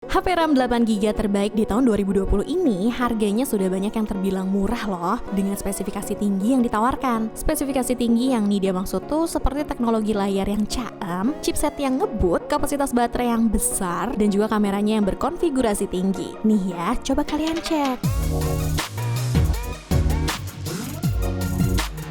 HP RAM 8GB terbaik di tahun 2020 ini harganya sudah banyak yang terbilang murah loh dengan spesifikasi tinggi yang ditawarkan. Spesifikasi tinggi yang nih dia maksud tuh seperti teknologi layar yang caem, chipset yang ngebut, kapasitas baterai yang besar, dan juga kameranya yang berkonfigurasi tinggi. Nih ya, coba kalian cek.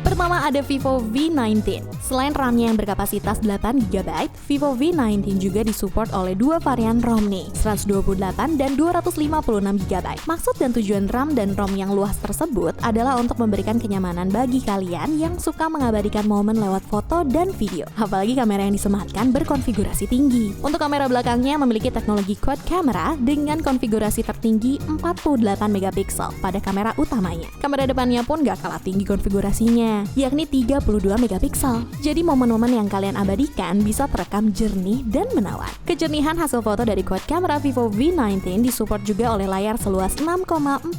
Pertama ada Vivo V19. Selain RAM-nya yang berkapasitas 8GB, Vivo V19 juga disupport oleh dua varian ROM nih, 128 dan 256GB. Maksud dan tujuan RAM dan ROM yang luas tersebut adalah untuk memberikan kenyamanan bagi kalian yang suka mengabadikan momen lewat foto dan video. Apalagi kamera yang disematkan berkonfigurasi tinggi. Untuk kamera belakangnya memiliki teknologi quad camera dengan konfigurasi tertinggi 48MP pada kamera utamanya. Kamera depannya pun gak kalah tinggi konfigurasinya, yakni 32MP. Jadi momen-momen yang kalian abadikan bisa terekam jernih dan menawan. Kejernihan hasil foto dari quad camera Vivo V19 disupport juga oleh layar seluas 6,44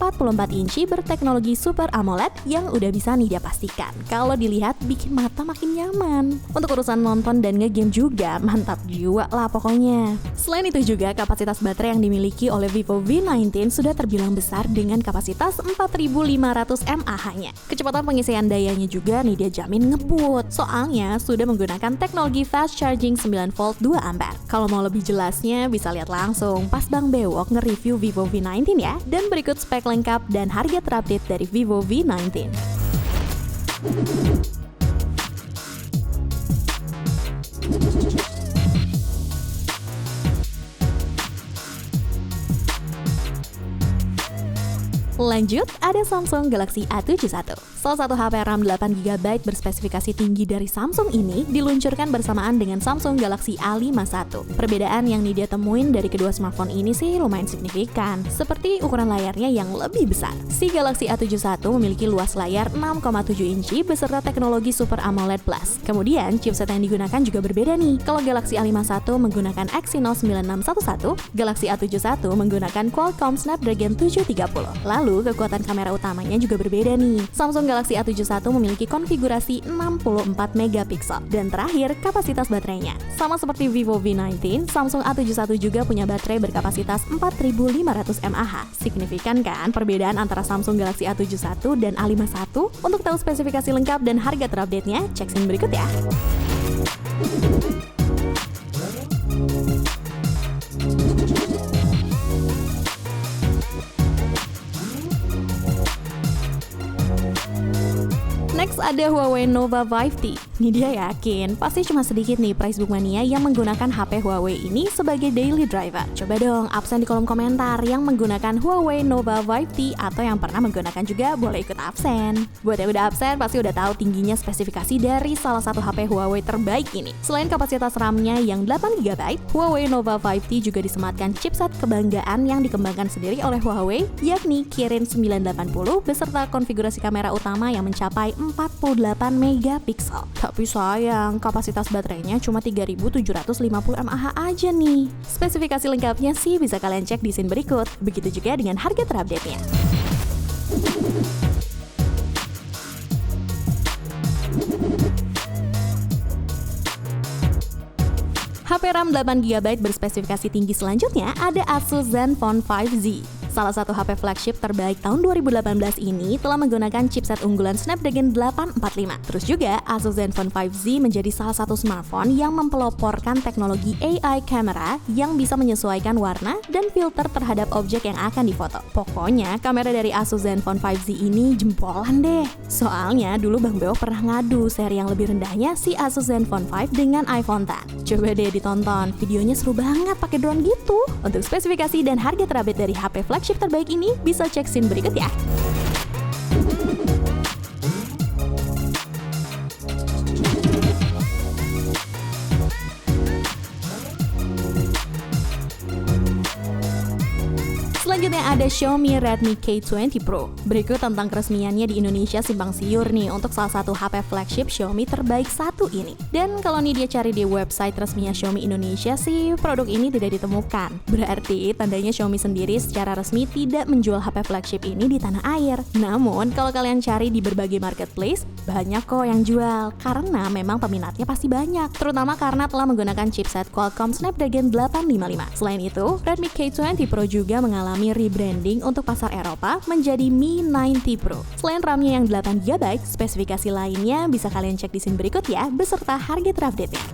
inci berteknologi Super AMOLED yang udah bisa nih dia pastikan kalau dilihat bikin mata makin nyaman. Untuk urusan nonton dan ngegame juga mantap jiwa lah pokoknya. Selain itu juga kapasitas baterai yang dimiliki oleh Vivo V19 sudah terbilang besar dengan kapasitas 4500 mAh-nya. Kecepatan pengisian dayanya juga nih dia jamin ngebut. Soalnya sudah menggunakan teknologi fast charging 9V 2A. Kalau mau lebih jelasnya bisa lihat langsung pas Bang Bewok nge-review Vivo V19 ya. Dan berikut spek lengkap dan harga terupdate dari Vivo V19. Lanjut, ada Samsung Galaxy A71. Salah satu HP RAM 8GB berspesifikasi tinggi dari Samsung ini diluncurkan bersamaan dengan Samsung Galaxy A51. Perbedaan yang dia temuin dari kedua smartphone ini sih lumayan signifikan, seperti ukuran layarnya yang lebih besar. Si Galaxy A71 memiliki luas layar 6,7 inci beserta teknologi Super AMOLED Plus. Kemudian, chipset yang digunakan juga berbeda nih. Kalau Galaxy A51 menggunakan Exynos 9611, Galaxy A71 menggunakan Qualcomm Snapdragon 730. Lalu kekuatan kamera utamanya juga berbeda nih. Samsung Galaxy A71 memiliki konfigurasi 64MP. Dan terakhir, kapasitas baterainya. Sama seperti Vivo V19, Samsung A71 juga punya baterai berkapasitas 4500 mAh. Signifikan kan perbedaan antara Samsung Galaxy A71 dan A51? Untuk tahu spesifikasi lengkap dan harga terupdate-nya, cek screen berikut ya. Next ada Huawei Nova 5T. Ini dia yakin, pasti cuma sedikit nih price book mania yang menggunakan HP Huawei ini sebagai daily driver. Coba dong absen di kolom komentar yang menggunakan Huawei Nova 5T atau yang pernah menggunakan juga boleh ikut absen. Buat yang udah absen pasti udah tahu tingginya spesifikasi dari salah satu HP Huawei terbaik ini. Selain kapasitas RAM-nya yang 8GB, Huawei Nova 5T juga disematkan chipset kebanggaan yang dikembangkan sendiri oleh Huawei, yakni Kirin 980 beserta konfigurasi kamera utama yang mencapai 48MP. Tapi sayang, kapasitas baterainya cuma 3750 mAh aja nih. Spesifikasi lengkapnya sih bisa kalian cek di scene berikut. Begitu juga dengan harga terupdate-nya. HP RAM 8GB berspesifikasi tinggi selanjutnya ada Asus Zenfone 5Z. Salah satu HP flagship terbaik tahun 2018 ini telah menggunakan chipset unggulan Snapdragon 845. Terus juga, Asus Zenfone 5Z menjadi salah satu smartphone yang mempeloporkan teknologi AI camera yang bisa menyesuaikan warna dan filter terhadap objek yang akan difoto. Pokoknya, kamera dari Asus Zenfone 5Z ini jempolan deh. Soalnya, dulu Bang Beo pernah ngadu seri yang lebih rendahnya si Asus Zenfone 5 dengan iPhone X. Coba deh ditonton, videonya seru banget pakai drone gitu. Untuk spesifikasi dan harga terupdate dari HP flagship terbaik ini bisa cek scene berikut ya. Selanjutnya ada Xiaomi Redmi K20 Pro. Berikut tentang keresmiannya di Indonesia simpang siur nih untuk salah satu HP flagship Xiaomi terbaik satu ini. Dan kalau nih dia cari di website resminya Xiaomi Indonesia sih, produk ini tidak ditemukan. Berarti tandanya Xiaomi sendiri secara resmi tidak menjual HP flagship ini di tanah air. Namun kalau kalian cari di berbagai marketplace, banyak kok yang jual. Karena memang peminatnya pasti banyak, terutama karena telah menggunakan chipset Qualcomm Snapdragon 855. Selain itu, Redmi K20 Pro juga mengalami rebranding untuk pasar Eropa menjadi Mi 90 Pro. Selain RAM-nya yang 8GB, spesifikasi lainnya bisa kalian cek di scene berikut ya, beserta harga terupdate-nya.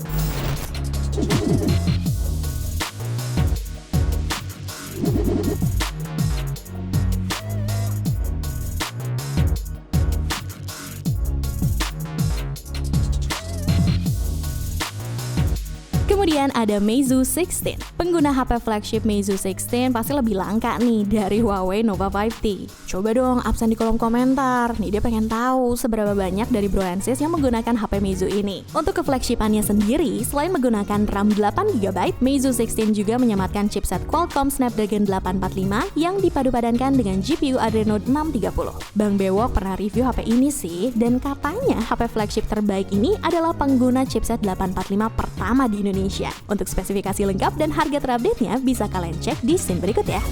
Kemudian ada Meizu 16. Pengguna HP flagship Meizu 16 pasti lebih langka nih dari Huawei Nova 5T. Coba dong absen di kolom komentar. Nih dia pengen tahu seberapa banyak dari Bro and Sis yang menggunakan HP Meizu ini. Untuk keflagshipannya sendiri, selain menggunakan RAM 8GB, Meizu 16 juga menyematkan chipset Qualcomm Snapdragon 845 yang dipadu-padankan dengan GPU Adreno 630. Bang Bewok pernah review HP ini sih, dan katanya HP flagship terbaik ini adalah pengguna chipset 845 pertama di Indonesia. Untuk spesifikasi lengkap dan harga terupdate-nya bisa kalian cek di scene berikut ya.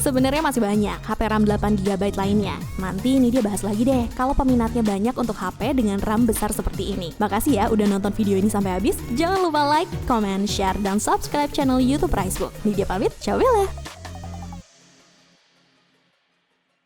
Sebenarnya masih banyak HP RAM 8GB lainnya. Nanti ini dia bahas lagi deh kalau peminatnya banyak untuk HP dengan RAM besar seperti ini. Makasih ya udah nonton video ini sampai habis. Jangan lupa like, comment, share, dan subscribe channel YouTube Pricebook. Ini dia pamit, ciao bella!